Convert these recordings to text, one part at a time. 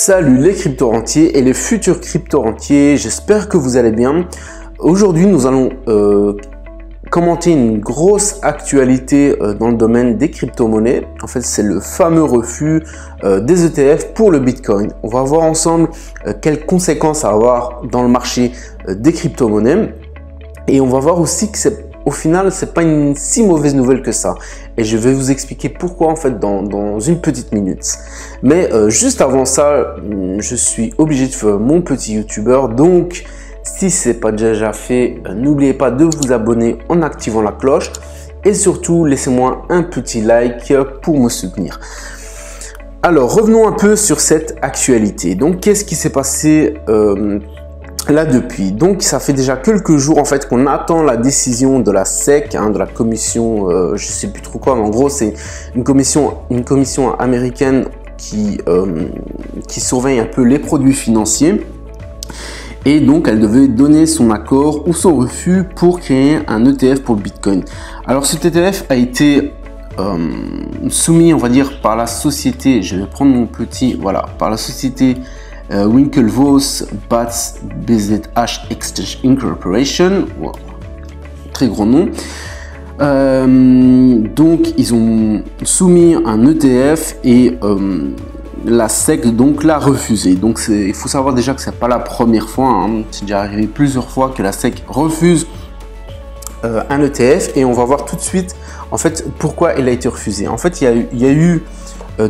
Salut les crypto-rentiers et les futurs crypto-rentiers, j'espère que vous allez bien. Aujourd'hui nous allons commenter une grosse actualité dans le domaine des crypto-monnaies. En fait c'est le fameux refus des ETF pour le Bitcoin. On va voir ensemble quelles conséquences ça va avoir dans le marché des crypto-monnaies. Et on va voir aussi que au final, c'est pas une si mauvaise nouvelle que ça. Et je vais vous expliquer pourquoi en fait dans une petite minute. Mais juste avant ça, je suis obligé de faire mon petit YouTuber. Donc, si c'est pas déjà fait, n'oubliez pas de vous abonner en activant la cloche. Et surtout, laissez-moi un petit like pour me soutenir. Alors, revenons un peu sur cette actualité. Donc, qu'est-ce qui s'est passé là depuis? Donc ça fait déjà quelques jours en fait qu'on attend la décision de la SEC, de la commission, je sais plus trop quoi, mais en gros c'est une commission américaine qui surveille un peu les produits financiers. Et donc elle devait donner son accord ou son refus pour créer un ETF pour le Bitcoin. Alors cet ETF a été soumis, on va dire, par la société, je vais prendre mon petit, voilà, par la société Winklevoss Bats BZH Exchange Incorporation, wow, très gros nom. Donc ils ont soumis un ETF et la SEC donc l'a refusé. Donc il faut savoir déjà que c'est pas la première fois, c'est déjà arrivé plusieurs fois que la SEC refuse un ETF, et on va voir tout de suite en fait pourquoi il a été refusé. En fait il y a eu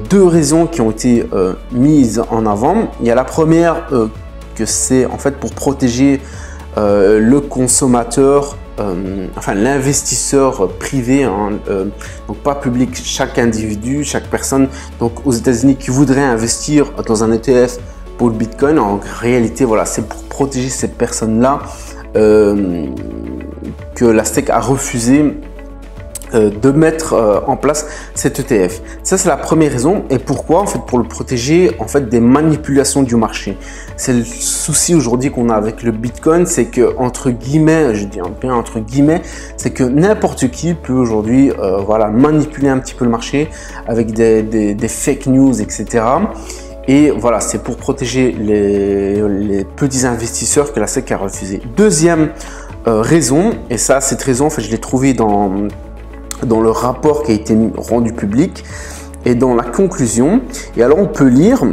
deux raisons qui ont été mises en avant. Il y a la première que c'est en fait pour protéger le consommateur, enfin l'investisseur privé, donc pas public, chaque individu, chaque personne. Donc aux États-Unis qui voudrait investir dans un ETF pour le Bitcoin, en réalité voilà, c'est pour protéger ces personnes-là que la SEC a refusé de mettre en place cet ETF. Ça c'est la première raison. Et pourquoi? En fait pour le protéger en fait des manipulations du marché. C'est le souci aujourd'hui qu'on a avec le Bitcoin, c'est que entre guillemets, je dis bien entre guillemets, c'est que n'importe qui peut aujourd'hui voilà, manipuler un petit peu le marché avec des fake news, etc. Et voilà, c'est pour protéger les petits investisseurs que la SEC a refusé. Deuxième raison, et ça cette raison en fait je l'ai trouvée dans le rapport qui a été rendu public et dans la conclusion. Et alors on peut lire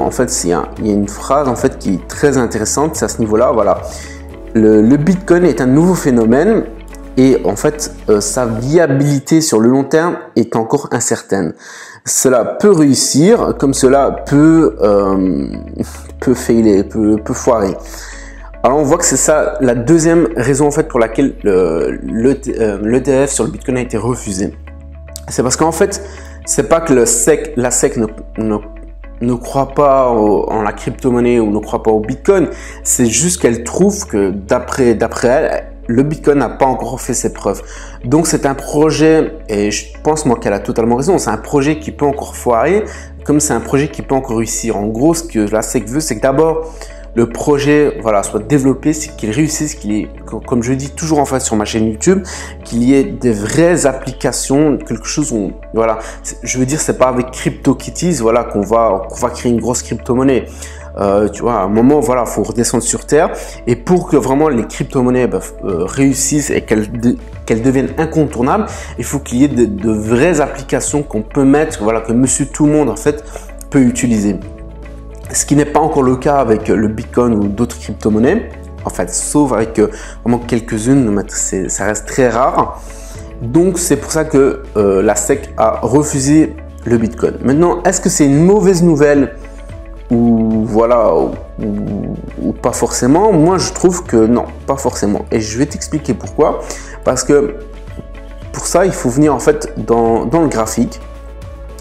en fait, il y a une phrase en fait qui est très intéressante, c'est à ce niveau-là. Voilà, le Bitcoin est un nouveau phénomène et en fait sa viabilité sur le long terme est encore incertaine. Cela peut réussir comme cela peut failer, peut foirer. Alors on voit que c'est ça la deuxième raison en fait pour laquelle l'ETF sur le Bitcoin a été refusé. C'est parce qu'en fait c'est pas que la SEC ne croit pas en la crypto-monnaie ou ne croit pas au Bitcoin, c'est juste qu'elle trouve que d'après elle, le Bitcoin n'a pas encore fait ses preuves. Donc c'est un projet, et je pense moi qu'elle a totalement raison, c'est un projet qui peut encore foirer comme c'est un projet qui peut encore réussir. En gros ce que la SEC veut, c'est que d'abord le projet voilà, soit développé, c'est qu'il réussisse, qu'il y ait, comme je dis toujours en fait sur ma chaîne YouTube, qu'il y ait des vraies applications, quelque chose où, voilà, je veux dire, c'est pas avec CryptoKitties voilà, qu'on va créer une grosse crypto-monnaie. Tu vois, à un moment, voilà, faut redescendre sur terre, et pour que vraiment les crypto-monnaies réussissent et qu'elles deviennent incontournables, il faut qu'il y ait de vraies applications qu'on peut mettre, voilà, que monsieur tout le monde en fait peut utiliser. Ce qui n'est pas encore le cas avec le Bitcoin ou d'autres crypto-monnaies, en fait, sauf avec vraiment quelques-unes, mais ça reste très rare. Donc, c'est pour ça que la SEC a refusé le Bitcoin. Maintenant, est-ce que c'est une mauvaise nouvelle ou voilà ou pas forcément? Moi, je trouve que non, pas forcément. Et je vais t'expliquer pourquoi. Parce que pour ça, il faut venir en fait dans le graphique,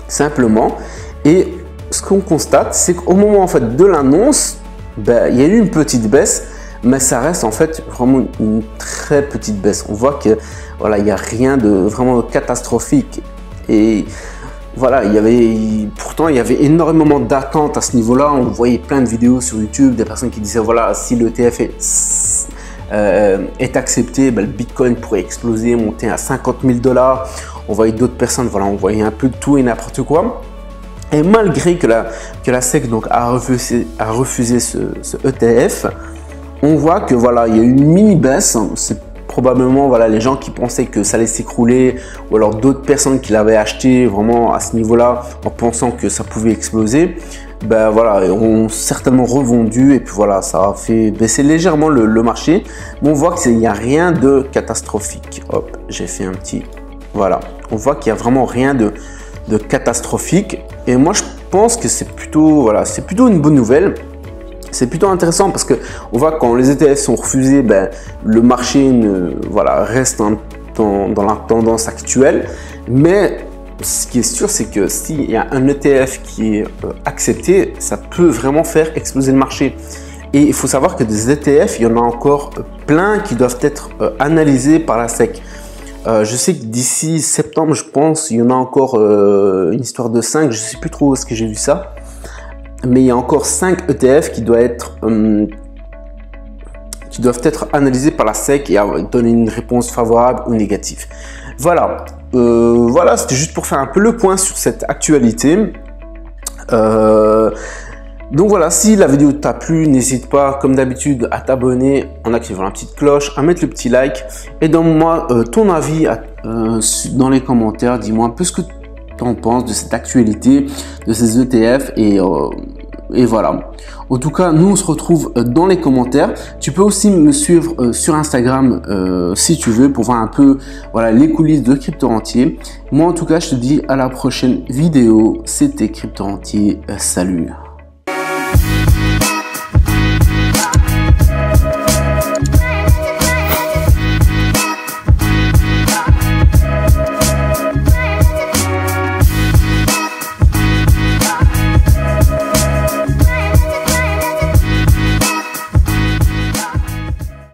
simplement. Et ce qu'on constate, c'est qu'au moment en fait de l'annonce, il y a eu une petite baisse, mais ça reste en fait vraiment une très petite baisse. On voit que voilà, il n'y a rien de vraiment catastrophique. Et voilà, pourtant il y avait énormément d'attentes à ce niveau-là. On voyait plein de vidéos sur YouTube, des personnes qui disaient voilà, si l'ETF est accepté, le Bitcoin pourrait exploser, monter à 50 000 $. On voyait d'autres personnes, voilà, on voyait un peu de tout et n'importe quoi. Et malgré que la SEC donc a refusé ce ETF, on voit que voilà, il y a eu une mini baisse. C'est probablement voilà, les gens qui pensaient que ça allait s'écrouler, ou alors d'autres personnes qui l'avaient acheté vraiment à ce niveau-là en pensant que ça pouvait exploser. Ben voilà, ont certainement revendu et puis voilà, ça a fait baisser légèrement le marché. Mais on voit qu'il n'y a rien de catastrophique. Hop, j'ai fait un petit... Voilà, on voit qu'il n'y a vraiment rien de catastrophique. Et moi, je pense que c'est plutôt, voilà, c'est plutôt une bonne nouvelle. C'est plutôt intéressant parce que on voit que quand les ETF sont refusés, ben, le marché voilà, reste dans la tendance actuelle. Mais ce qui est sûr, c'est que s'il y a un ETF qui est accepté, ça peut vraiment faire exploser le marché. Et il faut savoir que des ETF, il y en a encore plein qui doivent être analysés par la SEC. Je sais que d'ici septembre, je pense, il y en a encore une histoire de 5, je ne sais plus trop où est-ce que j'ai vu ça. Mais il y a encore 5 ETF qui doivent être analysés par la SEC et donner une réponse favorable ou négative. Voilà, voilà, c'était juste pour faire un peu le point sur cette actualité. Donc voilà, si la vidéo t'a plu, n'hésite pas, comme d'habitude, à t'abonner en activant la petite cloche, à mettre le petit like et donne-moi ton avis dans les commentaires. Dis-moi un peu ce que tu en penses de cette actualité, de ces ETF et voilà. En tout cas, nous on se retrouve dans les commentaires. Tu peux aussi me suivre sur Instagram si tu veux pour voir un peu voilà, les coulisses de Crypto Rentier. Moi en tout cas, je te dis à la prochaine vidéo. C'était Crypto Rentier. Salut.